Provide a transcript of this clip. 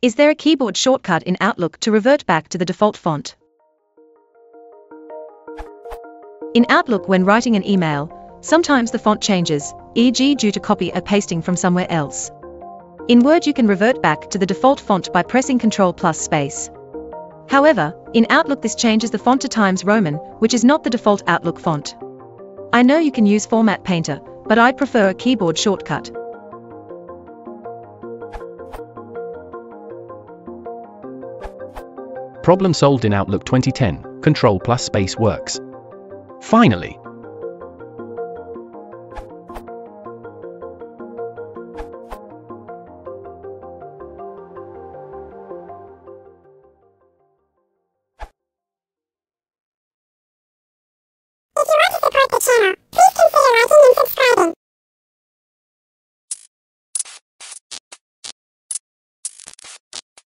Is there a keyboard shortcut in Outlook to revert back to the default font? In Outlook, when writing an email, sometimes the font changes, e.g. due to copy or pasting from somewhere else. In Word you can revert back to the default font by pressing Ctrl+space. However, in Outlook this changes the font to Times Roman, which is not the default Outlook font. I know you can use Format Painter, but I'd prefer a keyboard shortcut. Problem solved in Outlook 2010. Ctrl+space works. Finally!